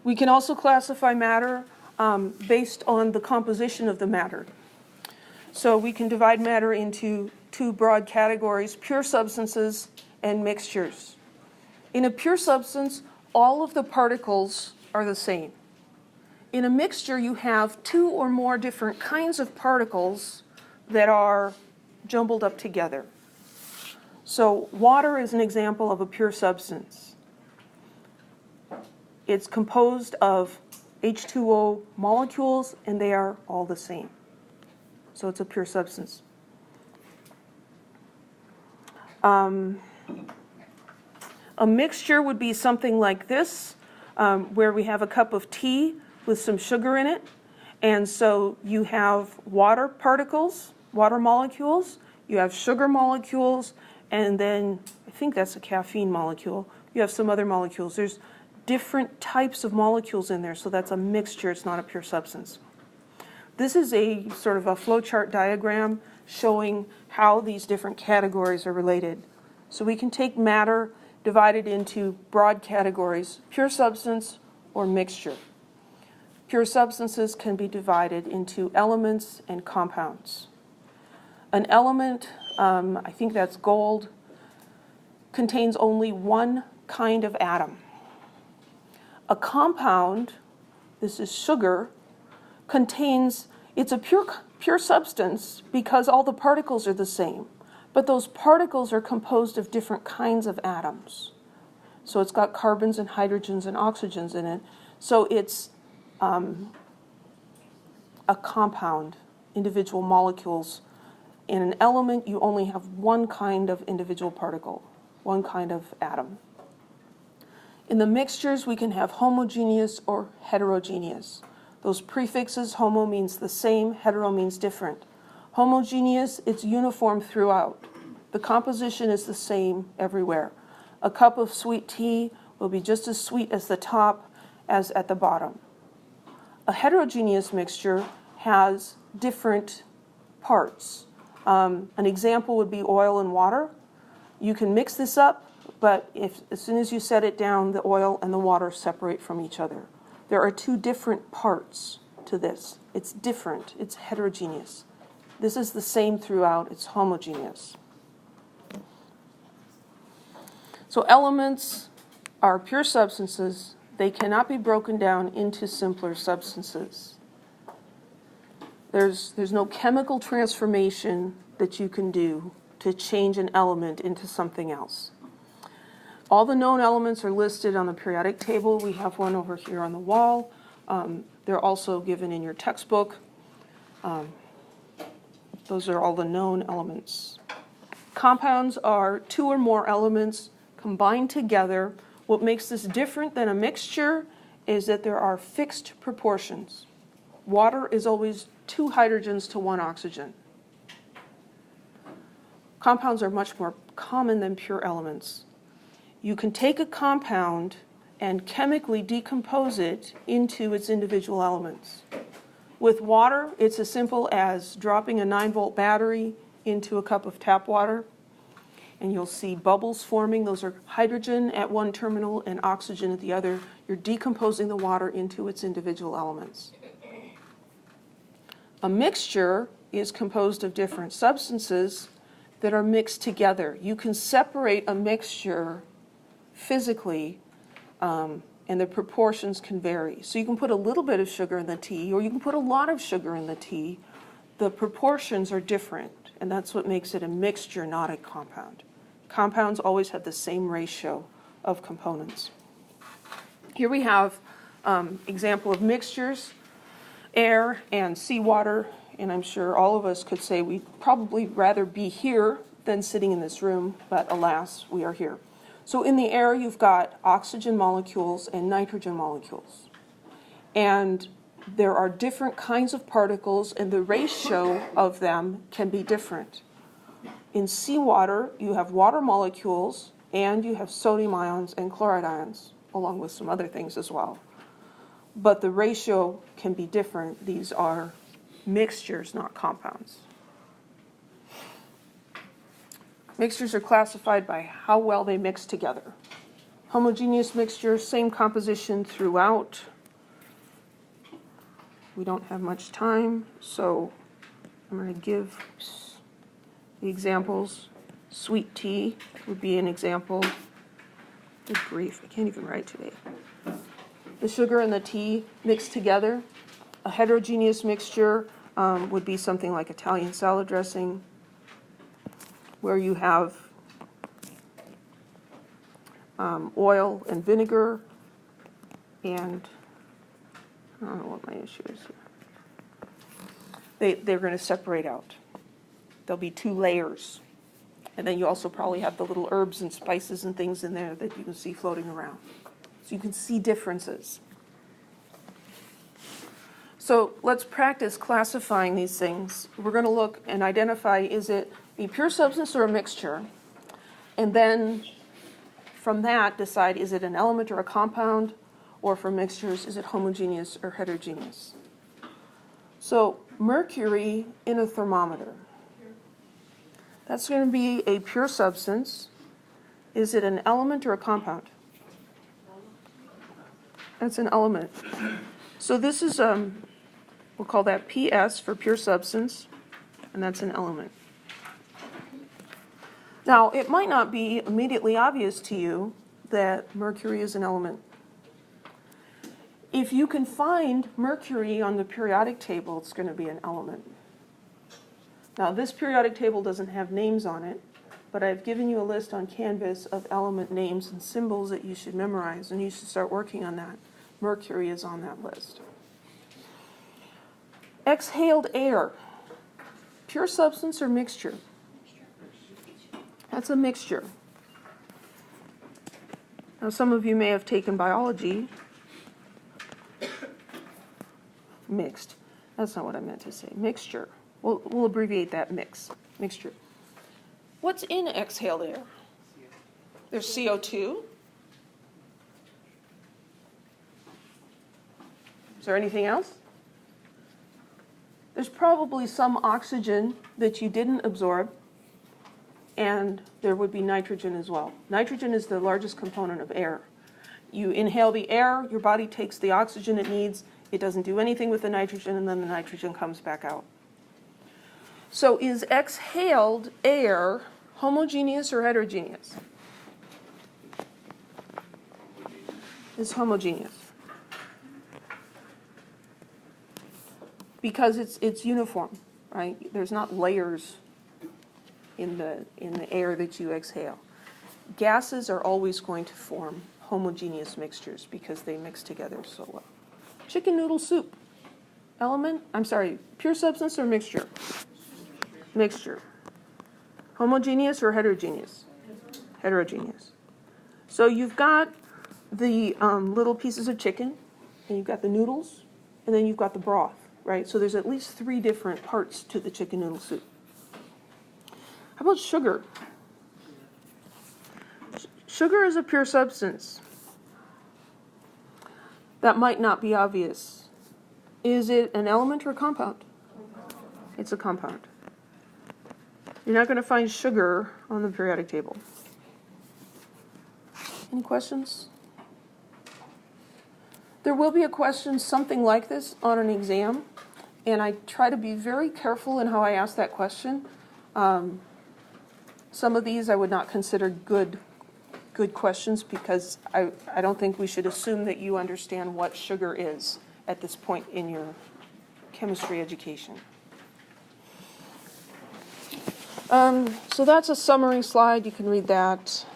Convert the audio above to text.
We can also classify matter based on the composition of the matter. So we can divide matter into two broad categories, pure substances and mixtures. In a pure substance, all of the particles are the same. In a mixture, you have two or more different kinds of particles that are jumbled up together. So water is an example of a pure substance. It's composed of H2O molecules, and they are all the same. So it's a pure substance. A mixture would be something like this, where we have a cup of tea with some sugar in it. And so you have water particles, water molecules, you have sugar molecules, and then I think that's a caffeine molecule. You have some other molecules. There's different types of molecules in there, so that's a mixture. It's not a pure substance. This is a sort of a flowchart diagram showing how these different categories are related. So we can take matter, divide it into broad categories, pure substance or mixture. Pure substances can be divided into elements and compounds. An element, I think that's gold, contains only one kind of atom. A compound, this is sugar, it's a pure substance because all the particles are the same, but those particles are composed of different kinds of atoms. So it's got carbons and hydrogens and oxygens in it. So it's a compound, individual molecules. In an element, you only have one kind of individual particle, one kind of atom. In the mixtures, we can have homogeneous or heterogeneous. Those prefixes, homo means the same, hetero means different. Homogeneous, it's uniform throughout. The composition is the same everywhere. A cup of sweet tea will be just as sweet as the top as at the bottom. A heterogeneous mixture has different parts. An example would be oil and water. You can mix this up, but as soon as you set it down, the oil and the water separate from each other. There are two different parts to this. It's different. It's heterogeneous. This is the same throughout. It's homogeneous. So elements are pure substances. They cannot be broken down into simpler substances. There's no chemical transformation that you can do to change an element into something else. All the known elements are listed on the periodic table. We have one over here on the wall. They're also given in your textbook. Those are all the known elements. Compounds are two or more elements combined together. What makes this different than a mixture is that there are fixed proportions. Water is always 2 hydrogens to 1 oxygen. Compounds are much more common than pure elements. You can take a compound and chemically decompose it into its individual elements. With water, it's as simple as dropping a 9-volt battery into a cup of tap water, and you'll see bubbles forming. Those are hydrogen at one terminal and oxygen at the other. You're decomposing the water into its individual elements. A mixture is composed of different substances that are mixed together. You can separate a mixture physically, and the proportions can vary. So you can put a little bit of sugar in the tea, or you can put a lot of sugar in the tea. The proportions are different, and that's what makes it a mixture, not a compound. Compounds always have the same ratio of components. Here we have example of mixtures, air and seawater, and I'm sure all of us could say we'd probably rather be here than sitting in this room, but alas, we are here. So in the air, you've got oxygen molecules and nitrogen molecules. And there are different kinds of particles, and the ratio of them can be different. In seawater, you have water molecules, and you have sodium ions and chloride ions, along with some other things as well. But the ratio can be different. These are mixtures, not compounds. Mixtures are classified by how well they mix together. Homogeneous mixture, same composition throughout. We don't have much time, so I'm going to give the examples. Sweet tea would be an example. Good grief, I can't even write today. The sugar and the tea mixed together. A heterogeneous mixture would be something like Italian salad dressing, where you have oil and vinegar, and I don't know what my issue is here. They're going to separate out. There'll be 2 layers. And then you also probably have the little herbs and spices and things in there that you can see floating around. So you can see differences. So let's practice classifying these things. We're going to look and identify, is it a pure substance or a mixture? And then from that, decide, is it an element or a compound? Or for mixtures, is it homogeneous or heterogeneous? So mercury in a thermometer. That's going to be a pure substance. Is it an element or a compound? That's an element. So this is, we'll call that PS for pure substance, and that's an element. Now, it might not be immediately obvious to you that mercury is an element. If you can find mercury on the periodic table, it's going to be an element. Now, this periodic table doesn't have names on it, but I've given you a list on Canvas of element names and symbols that you should memorize, and you should start working on that. Mercury is on that list. Exhaled air, pure substance or mixture? That's a mixture. Now, some of you may have taken biology. Mixed. That's not what I meant to say. Mixture. We'll abbreviate that mixture. What's in exhaled air? There's CO2. Is there anything else? There's probably some oxygen that you didn't absorb, and there would be nitrogen as well. Nitrogen is the largest component of air. You inhale the air, your body takes the oxygen it needs, it doesn't do anything with the nitrogen, and then the nitrogen comes back out. So is exhaled air homogeneous or heterogeneous? It's homogeneous. Because it's uniform, right? There's not layers in the air that you exhale. Gases are always going to form homogeneous mixtures because they mix together so well. Chicken noodle soup. Pure substance or mixture? Mixture. Homogeneous or heterogeneous? Heterogeneous. So you've got the little pieces of chicken, and you've got the noodles, and then you've got the broth, right? So there's at least 3 different parts to the chicken noodle soup. How about sugar? Sugar is a pure substance. That might not be obvious. Is it an element or a compound? It's a compound. You're not going to find sugar on the periodic table. Any questions? There will be a question something like this on an exam, and I try to be very careful in how I ask that question. Some of these I would not consider good questions because I don't think we should assume that you understand what sugar is at this point in your chemistry education. So that's a summary slide. You can read that.